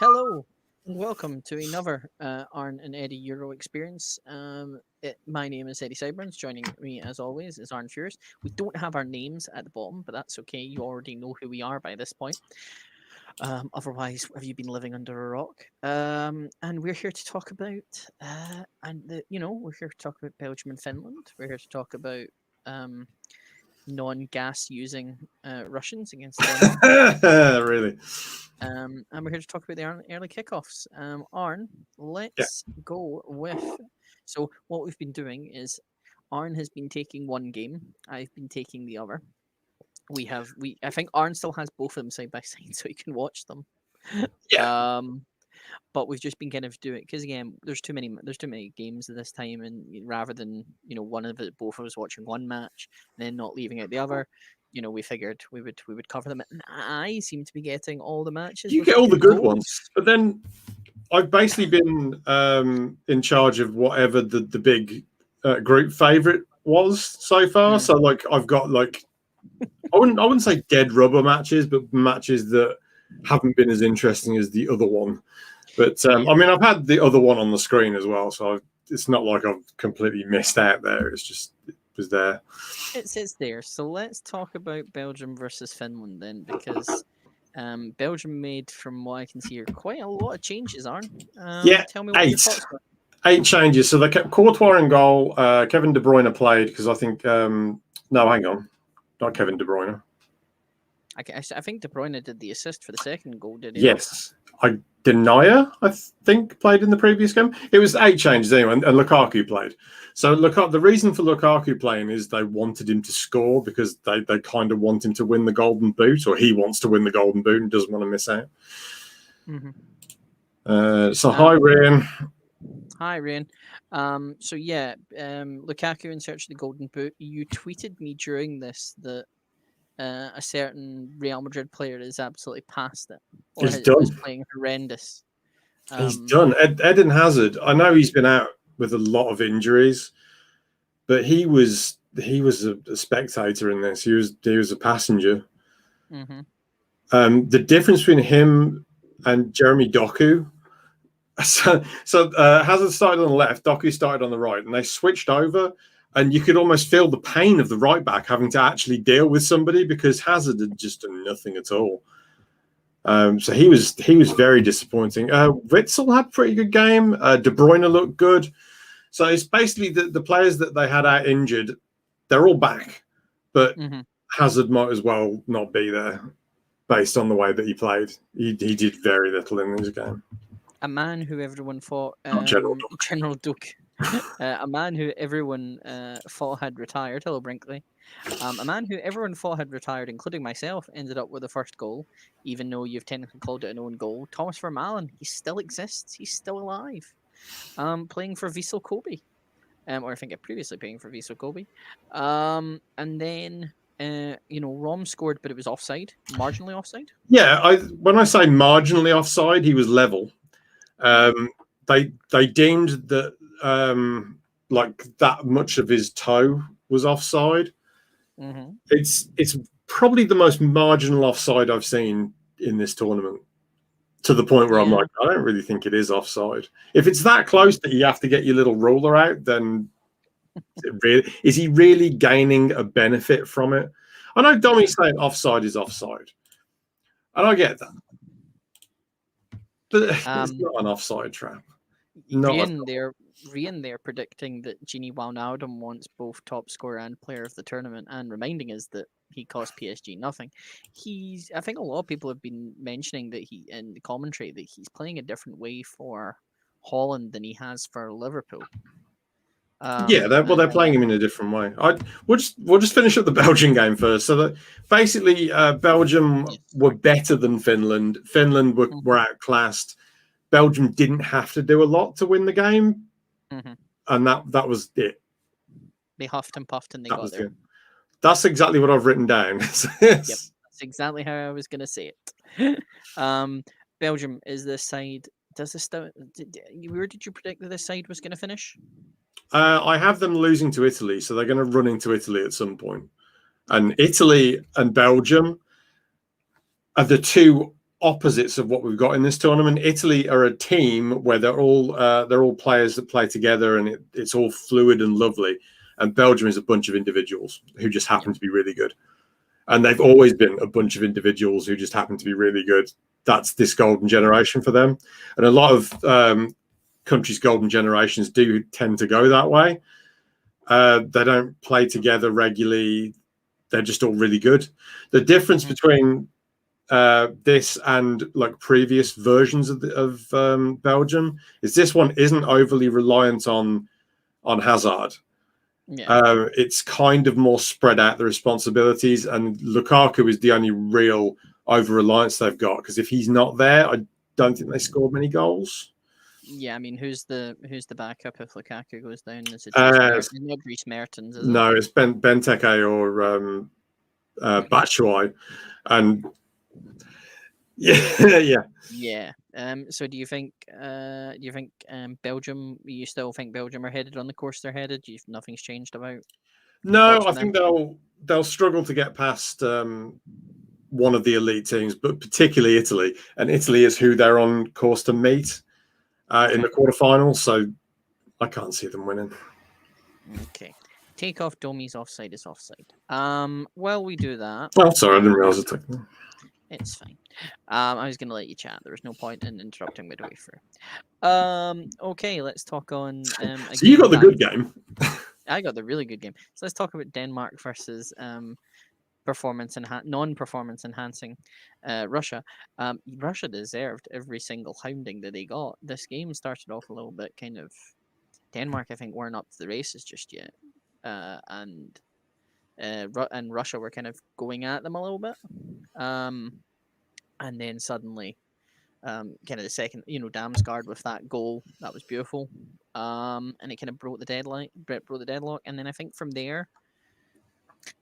Hello and welcome to another Arn and Eddie Euro experience. My name is Eddie Siburns. Joining me as always is Arn Furious. We don't have our names at the bottom, but that's okay. You already know who we are by this point. Otherwise, have you been living under a rock? And we're here to talk about, we're here to talk about Belgium and Finland. We're here to talk about um, non-gas using Russians against Denmark. Really? And we're here to talk about the early kickoffs. Arn, Yeah. let's go with. So what we've been doing is, Arn has been taking one game. I've been taking the other. I think Arn still has both of them side by side, so you can watch them. Yeah. Um, but we've just been kind of doing because again, there's too many games at this time, and rather than one of it, both of us watching one match and then not leaving out the other, we figured we would cover them. And I seem to be getting all the matches You with get the all the good good ones, goals. but then I've basically been in charge of whatever the big group favorite was so far. Mm. So like I've got like I wouldn't say dead rubber matches, but matches that haven't been as interesting as the other one. But Yeah. I mean, I've had the other one on the screen as well, so it's not like I've completely missed out there. It's just it was there. It says there. So let's talk about Belgium versus Finland then, because Belgium made, from what I can see here, quite a lot of changes. Aren't? Yeah, Tell me what your 8. thoughts were. 8 changes. So they kept Courtois in goal. Kevin De Bruyne played because I think no, hang on, not Kevin De Bruyne. I think De Bruyne did the assist for the second goal, did he? Yes, Denier, I think, played in the previous game. It was 8 changes anyway, and Lukaku played. So the reason for Lukaku playing is they wanted him to score because they kind of want him to win the Golden Boot, or he wants to win the Golden Boot and doesn't want to miss out. Mm-hmm. So hi, Ryan. Hi, Ryan. Lukaku in search of the Golden Boot. You tweeted me during this that a certain Real Madrid player is absolutely past it. Or He's done. is playing horrendous. He's done. Eden Hazard. I know he's been out with a lot of injuries, but he was a spectator in this. He was a passenger. Mm-hmm. The difference between him and Jeremy Doku. So Hazard started on the left, Doku started on the right, and they switched over. And you could almost feel the pain of the right back having to actually deal with somebody because Hazard had just done nothing at all. So he was very disappointing. Witzel had a pretty good game. De Bruyne looked good. So it's basically the players that they had out injured, they're all back. But Hazard might as well not be there based on the way that he played. He did very little in this game. A man who everyone thought General Duke. A man who everyone thought had retired. Hello, Brinkley. A man who everyone thought had retired, including myself, ended up with the first goal, even though you've technically called it an own goal. Thomas Vermaelen, he still exists. He's still alive. Playing for Vissel Kobe. Or I think previously playing for Vissel Kobe. And then Rom scored, but it was offside, marginally offside. Yeah, when I say marginally offside, he was level. They deemed that like that much of his toe was offside. Mm-hmm. It's probably the most marginal offside I've seen in this tournament, to the point where I'm like, I don't really think it is offside. If it's that close that you have to get your little ruler out, then is he really gaining a benefit from it? I know Domi's saying offside is offside, and I get that. But it's not an offside trap. Rian there predicting that Gini Wijnaldum wants both top scorer and player of the tournament, and reminding us that he cost PSG nothing. I think a lot of people have been mentioning that he, in the commentary, that he's playing a different way for Holland than he has for Liverpool. They're playing him in a different way. We'll just finish up the Belgian game first. So that basically, Belgium were better than Finland. Finland were outclassed. Belgium didn't have to do a lot to win the game, and that was it. They huffed and puffed, and they got there. That's exactly what I've written down. Yep, that's exactly how I was going to say it. Belgium is this side. Where did you predict that this side was going to finish? I have them losing to Italy, so they're going to run into Italy at some point. And Italy and Belgium are the two opposites of what we've got in this tournament. Italy are a team where they're all players that play together, and it's all fluid and lovely. And Belgium is a bunch of individuals who just happen to be really good. And they've always been a bunch of individuals who just happen to be really good. That's this golden generation for them. And a lot of countries' golden generations do tend to go that way. They don't play together regularly. They're just all really good. The difference between this and like previous versions of Belgium is this one isn't overly reliant on Hazard. Yeah. It's kind of more spread out the responsibilities, and Lukaku is the only real over reliance they've got, because if he's not there, I don't think they scored many goals. Yeah, I mean, who's the backup if Lukaku goes down? Is it not Dries Mertens? Is no, it's Benteke or Batshuayi, and yeah. So do you think Belgium? You still think Belgium are headed on the course they're headed? Nothing's changed about? No, I think they'll struggle to get past one of the elite teams, but particularly Italy, and Italy is who they're on course to meet in the quarterfinals. So I can't see them winning. Okay. Take off Domi's offside is offside. While we do that. Oh, sorry, I didn't realize it. It's fine. I was going to let you chat. There was no point in interrupting midway through. Okay, let's talk on. So you got the good game. I got the really good game. So let's talk about Denmark versus non-performance enhancing Russia. Russia deserved every single hounding that they got. This game started off a little bit kind of. Denmark, I think, weren't up to the races just yet, and Russia were kind of going at them a little bit, and then suddenly, kind of the second, Damsgaard with that goal, that was beautiful, and it kind of broke the deadlock, and then I think from there,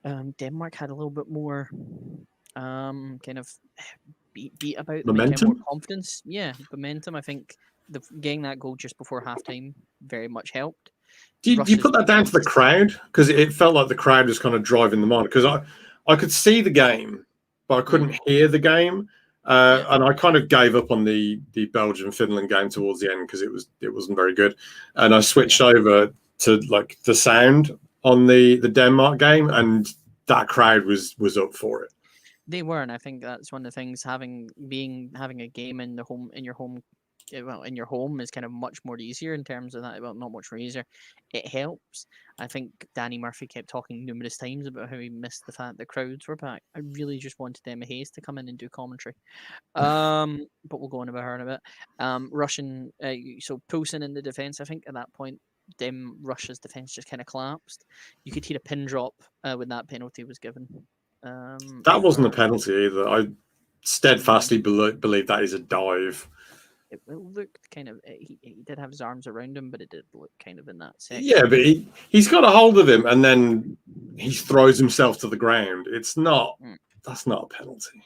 Denmark had a little bit more, kind of beat about them, momentum, more confidence, momentum. I think getting that goal just before halftime very much helped. Do you put that down to the crowd? Because it felt like the crowd was kind of driving them on. Because I could see the game, but I couldn't hear the game, and I kind of gave up on the Belgium-Finland game towards the end because it wasn't very good, and I switched over to like the sound on the Denmark game, and that crowd was up for it. They were, and I think that's one of the things having a game in your home is kind of much more easier in terms of that. Well, not much more easier. It helps. I think Danny Murphy kept talking numerous times about how he missed the fact the crowds were back. I really just wanted Emma Hayes to come in and do commentary. But we'll go on about her in a bit. Russian, so Poulsen in the defense. I think at that point, Russia's defense just kind of collapsed. You could hear a pin drop when that penalty was given. That wasn't a penalty either. I steadfastly believe that is a dive. It looked kind of. He did have his arms around him, but it did look kind of in that section. Yeah, but he's got a hold of him, and then he throws himself to the ground. It's not. That's not a penalty.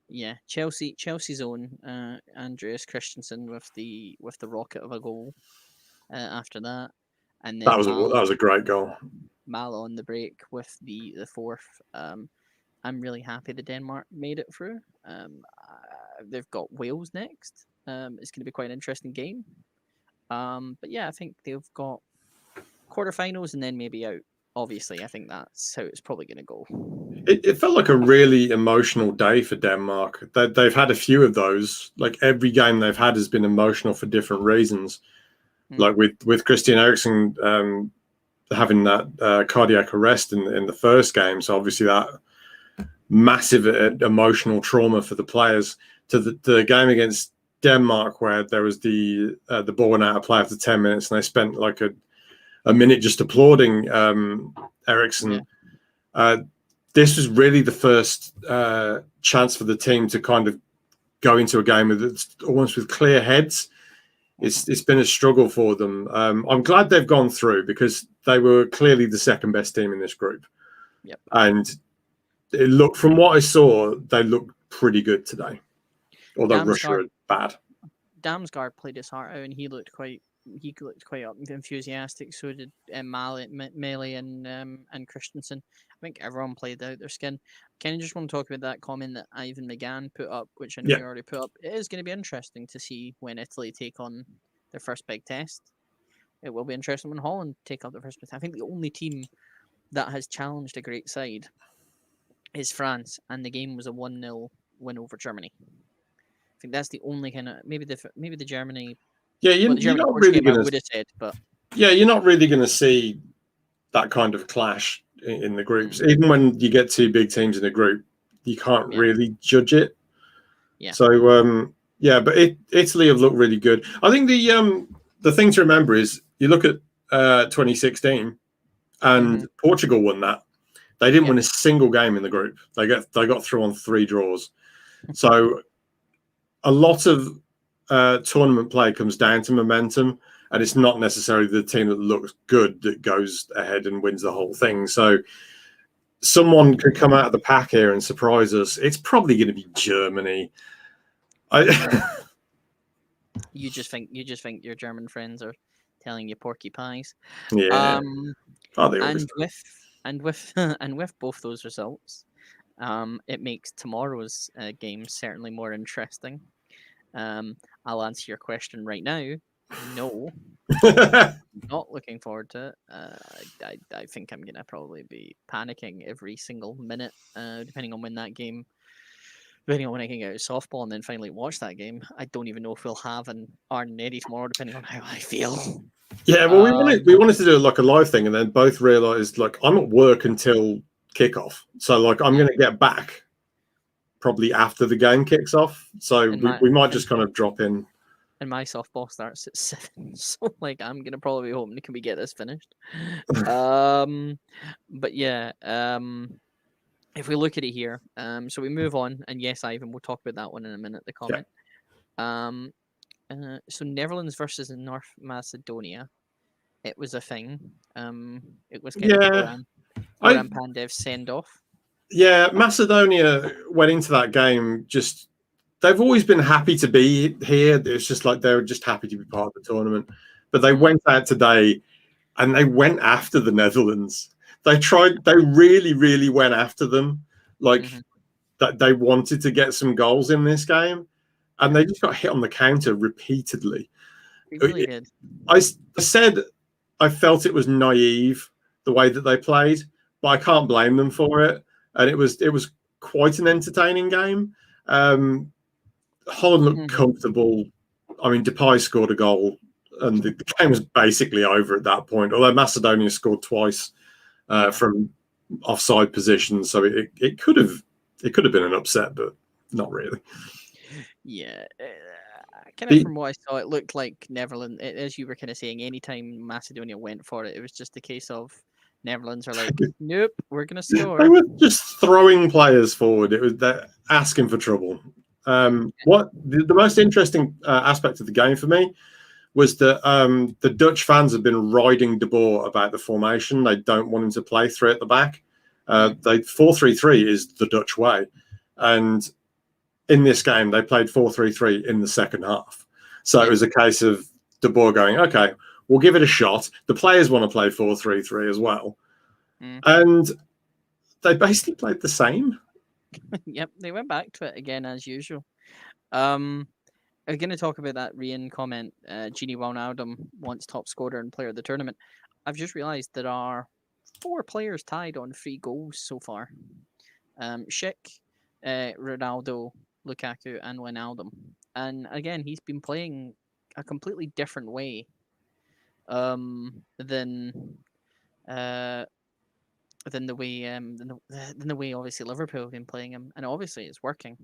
Yeah, Chelsea's own Andreas Christensen with the rocket of a goal after that, and then that was a great goal. Malo on the break with the fourth. I'm really happy that Denmark made it through. They've got Wales next. It's going to be quite an interesting game. But yeah, I think they've got quarterfinals and then maybe out. Obviously, I think that's how it's probably going to go. It felt like a really emotional day for Denmark. They've had a few of those. Like every game they've had has been emotional for different reasons. Like with Christian Eriksen having that cardiac arrest in the first game. So obviously that massive emotional trauma for the players. To the game against Denmark, where there was the ball went out of play after 10 minutes, and they spent like a minute just applauding Eriksen. Yeah. This was really the first chance for the team to kind of go into a game almost with clear heads. It's been a struggle for them. I'm glad they've gone through because they were clearly the second best team in this group. Yep. And it looked, from what I saw, they looked pretty good today. Although Russia are bad. Damsgaard played his heart out and he looked quite he looked quite enthusiastic. So did Melee and Christensen. I think everyone played out their skin. Kind of just want to talk about that comment that Ivan McGann put up, which I know Yeah. you already put up. It is going to be interesting to see when Italy take on their first big test. It will be interesting when Holland take up the first big test. I think the only team that has challenged a great side is France, and the game was a 1-0 win over Germany. I think that's the only kind of maybe the Germany. Yeah, Well, the you're Germany not Portugal really game I going would to. have said, but Yeah, you're not really going to see that kind of clash in the groups. Even when you get two big teams in a group, you can't yeah, really judge it. yeah, So yeah, but Italy have looked really good. I think the thing to remember is you look at 2016 and Portugal won that. They didn't yeah, win a single game in the group. They got through on 3 draws. So a lot of tournament play comes down to momentum, and it's not necessarily the team that looks good that goes ahead and wins the whole thing. So someone could come out of the pack here and surprise us. It's probably going to be Germany. you just think your German friends are telling you porky pies. Yeah. Oh, they always And do. with and with both those results, it makes tomorrow's game certainly more interesting. I'll answer your question right now. No, not looking forward to it. I think I'm gonna probably be panicking every single minute, depending on when that game, depending on when I can get out of softball and then finally watch that game. I don't even know if we'll have an Arn Eddie tomorrow, depending on how I feel. Yeah, well, we wanted to do like a live thing, and then both realized like I'm at work until kickoff, so like I'm going to get back probably after the game kicks off. So we might just kind of drop in. And my softball starts at 7, so like I'm gonna probably be hoping can we get this finished. But yeah, if we look at it here, so we move on, and yes, Ivan, we'll talk about that one in a minute. The comment. So Netherlands versus North Macedonia, it was a thing. It was kind of Goran Pandev's send off. Yeah, Macedonia went into that game just. They've always been happy to be here. It's just like they were just happy to be part of the tournament. But they went out today and they went after the Netherlands. They really, really went after them. Like that they wanted to get some goals in this game. And they just got hit on the counter repeatedly. They really did. I said I felt it was naive the way that they played, but I can't blame them for it. And it was quite an entertaining game. Holland looked comfortable. I mean, Depay scored a goal, and the game was basically over at that point. Although Macedonia scored twice from offside positions, so it could have been an upset, but not really. Yeah, kind of from what I saw, it looked like Netherlands. As you were kind of saying, anytime Macedonia went for it, it was just a case of Netherlands are like, nope, we're gonna score. They were just throwing players forward. It was they're asking for trouble. What the most interesting aspect of the game for me was that the Dutch fans have been riding De Boer about the formation. They don't want him to play 3 at the back. 4-3-3 is the Dutch way, and in this game they played 4-3-3 in the second half. So it was a case of De Boer going, okay, we'll give it a shot. The players want to play 4-3-3 as well, and they basically played the same. Yep, they went back to it again as usual. I'm going to talk about that Rian comment. Gini Wijnaldum wants top scorer and player of the tournament. I've just realised there are 4 players tied on 3 goals so far. Schick, Ronaldo, Lukaku, and Wijnaldum. And again, he's been playing a completely different way than the way obviously Liverpool have been playing him, and obviously it's working.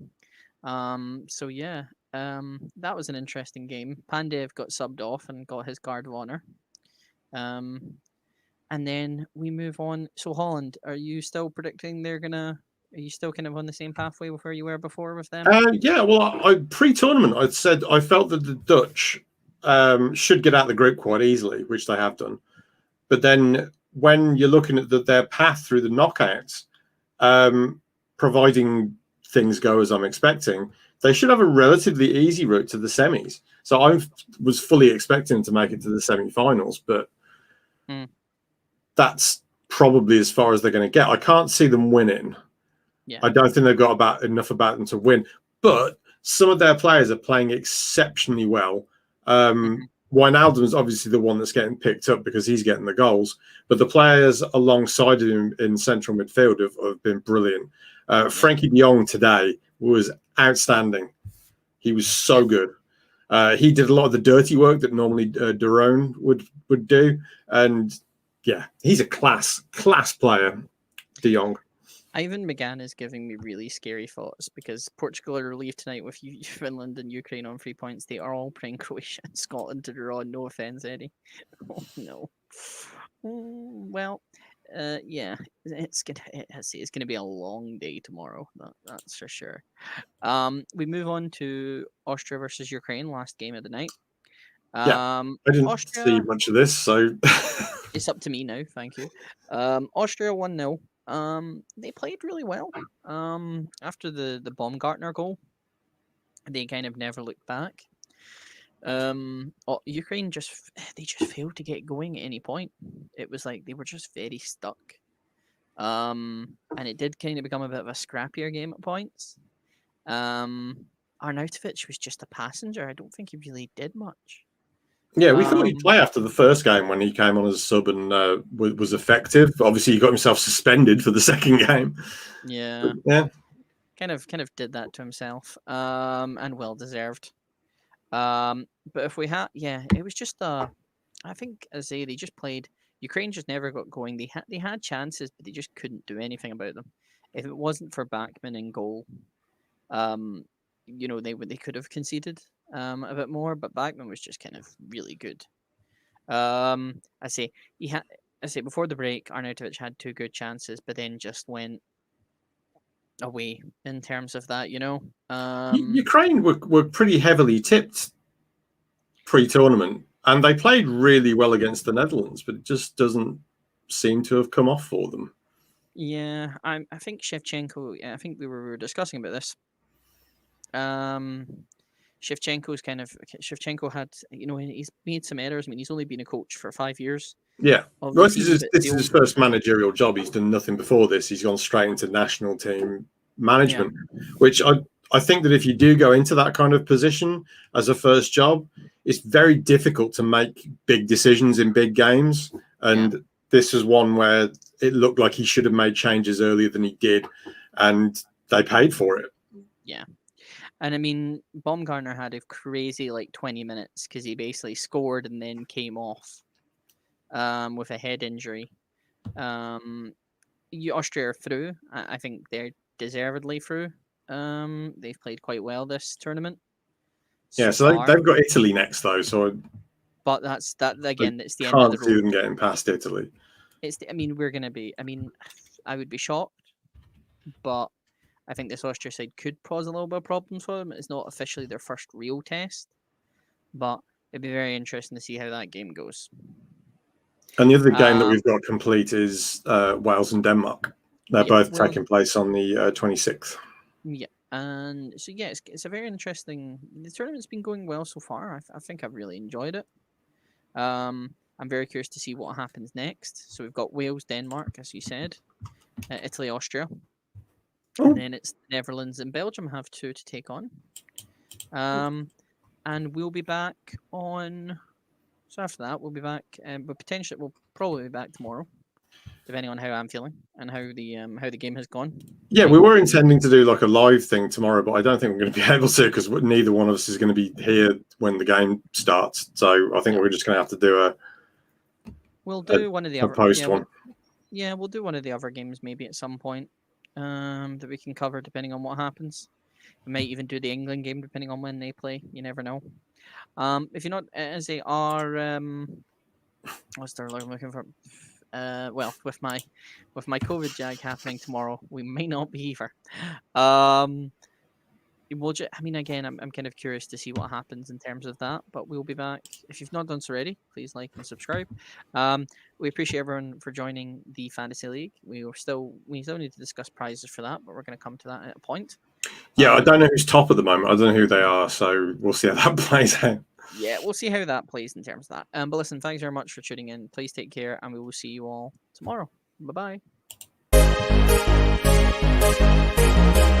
So yeah, that was an interesting game. Pandev got subbed off and got his guard of honor. And then we move on. So Holland, are you still predicting they're gonna? Are you still kind of on the same pathway with where you were before with them? Yeah, well, I pre-tournament I said I felt that the Dutch should get out of the group quite easily, which they have done. But then when you're looking at their path through the knockouts, providing things go as I'm expecting, they should have a relatively easy route to the semis. So I was fully expecting to make it to the semi-finals, but Mm. that's probably as far as they're going to get. I can't see them winning. Yeah. I don't think they've got enough about them to win, but some of their players are playing exceptionally well. Wijnaldum's obviously the one that's getting picked up because he's getting the goals, but the players alongside him in central midfield have been brilliant. Frankie de Jong today was outstanding. He was so good. He did a lot of the dirty work that normally Daron would do, and yeah, he's a class player, de Jong. Ivan McGann is giving me really scary thoughts because Portugal are relieved tonight with Finland and Ukraine on 3 points. They are all playing Croatia and Scotland to draw. No offense, Eddie. Oh no. Well, yeah, it's gonna be a long day tomorrow. That's for sure. We move on to Austria versus Ukraine, last game of the night. Yeah, I didn't see Austria. much of this, so It's up to me now. Thank you. Austria 1-0. They played really well. After the Baumgartner goal, they kind of never looked back. Ukraine they just failed to get going at any point. It was like they were just very stuck. And it did kind of become a bit of a scrappier game at points. Arnautovic was just a passenger. I don't think he really did much. yeah, we thought he'd play after the first game when he came on as a sub and was effective. Obviously, he got himself suspended for the second game. Yeah. Yeah, Kind of did that to himself. And well deserved. But if we had, yeah, it was just I think as I say, they just played. Ukraine just never got going. They had chances, but they just couldn't do anything about them. If it wasn't for Backman in goal, um, they could have conceded a bit more. But Backman was just kind of really good. I say he had. I say before the break, Arnautovic had two good chances, but then just went away in terms of that. Ukraine were pretty heavily tipped pre-tournament, and they played really well against the Netherlands, but it just doesn't seem to have come off for them. Yeah, I think Shevchenko. I think we were discussing about this. Shevchenko had he's made some errors. I mean, he's only been a coach for 5 years Yeah, of well, the this team, is but this is his first managerial job. He's done nothing before this. He's gone straight into national team management, which I think that if you do go into that kind of position as a first job, it's very difficult to make big decisions in big games. And this is one where it looked like he should have made changes earlier than he did, and they paid for it. Yeah. And I mean, Baumgartner had a crazy 20 minutes because he basically scored and then came off with a head injury. Austria are through. I think they're deservedly through. They've played quite well this tournament. Yeah, so they've got Italy next though, so but that's again. It's the end can't of the see road. them getting past Italy. We're gonna be. I would be shocked, but I think this Austria side could cause a little bit of problems for them. It's not officially their first real test, but it'd be very interesting to see how that game goes. And the other game that we've got complete is Wales and Denmark. They're both taking place on the 26th. Yeah, and so yeah, it's a very interesting. The tournament's been going well so far. I think I've really enjoyed it. I'm very curious to see what happens next. So we've got Wales, Denmark, as you said, Italy, Austria, and then it's Netherlands and Belgium have two to take on. And we'll be back on. So after that, we'll be back, but potentially we'll probably be back tomorrow, depending on how I'm feeling and how the game has gone. Yeah, we were intending to do like a live thing tomorrow, but I don't think we're going to be able to because neither one of us is going to be here when the game starts. So I think we're just going to have to do We'll do one of the other post one. We'll do one of the other games maybe at some point that we can cover depending on what happens. We might even do the England game depending on when they play. You never know. If you're not, as they are, what's the word I'm looking for? Well, with my COVID jag happening tomorrow, we may not be either. Again, I'm kind of curious to see what happens in terms of that, but we'll be back. If you've not done so already, please like and subscribe. We appreciate everyone for joining the Fantasy League. We still need to discuss prizes for that, but we're going to come to that at a point. Yeah, I don't know who's top at the moment. I don't know who they are, so we'll see how that plays out. Yeah, we'll see how that plays in terms of that. But listen, thanks very much for tuning in. Please take care, and we will see you all tomorrow. Bye bye.